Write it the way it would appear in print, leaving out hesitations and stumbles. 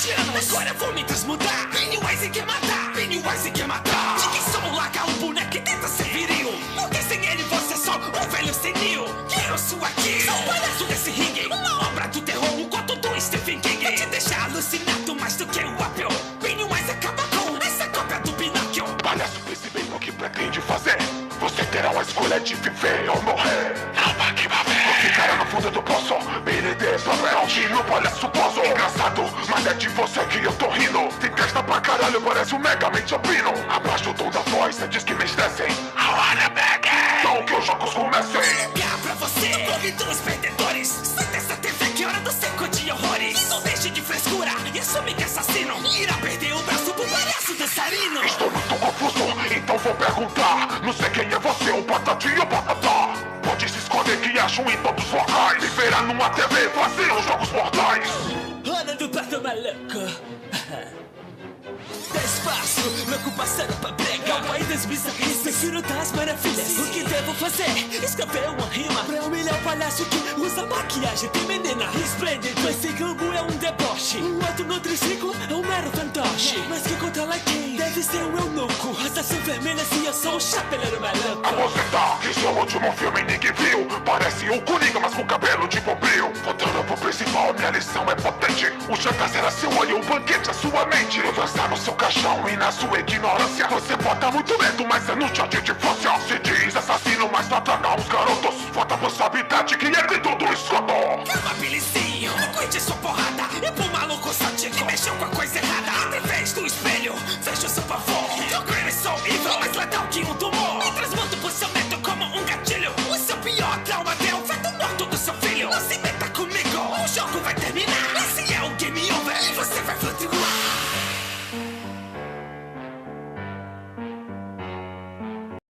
7 anos. Agora vou me transmudar. Pennywise quer matar. Pennywise quer matar. Jigsaw larga o boneco e tenta ser viril. Porque sem ele você é só um velho senil. Quero sua kill. Sou o palhaço desse ringue. Uma obra do terror, um conto do Stephen King. Vai te deixar alucinado mais do que o apel. Pennywise acaba com essa cópia do Pinóquio. Palhaço, pense bem no que pretende fazer. Você terá a escolha de viver ou morrer. Não vai que vai ver. Vou ficar no fundo do poço. BND, papelzinho, palhaço poso. Engraçado, mas é de você que eu tô rindo. Tem testa pra caralho, parece um megamente opino. Abaixa o tom da voz, você diz que me estressem. I wanna back it. Então que os jogos comecem. Ligar pra você, corre dos perdedores. Sai dessa TV que é hora do seco de horrores. Não deixe de frescura e assume que assassino. Irá perder o braço pro palhaço dançarino. Estou muito confuso, então vou perguntar. Não sei quem é você, o patati ou patatá. Pode se esconder que acho em todos os locais. E verá numa TV fazer os jogos mortais. Hora do prato maluco. Despaço, louco passando pra brega. O pai das bizarrices, prefiro das maravilhas. O que devo fazer? Escrever uma rima pra humilhar o palhaço que usa maquiagem. Tem menina esplêndida, esse globo é um deboche. O outro no triciclo é um mero fantoche. Mas que conta lá quem? Deve ser o eunuco. Rosas são vermelhas e eu sou o chapeleiro maluco. Aposentar, que seu último filme ninguém viu. Parece o Coringa, mas com cabelo de bombril. Voltando pro principal, minha lição é potente. O jantar será seu olho, o banquete é sua mente. Vou dançar no seu caixão e na sua ignorância. Você bota muito medo, mas é no chat de infância. Se diz assassino, mas trata não os garotos. Volta pro seu habitat que é dentro do esgoto. Calma, Bilicinho, não cuide sua porrada. E pro maluco sádico que mexeu com a coisa errada. Através do espelho,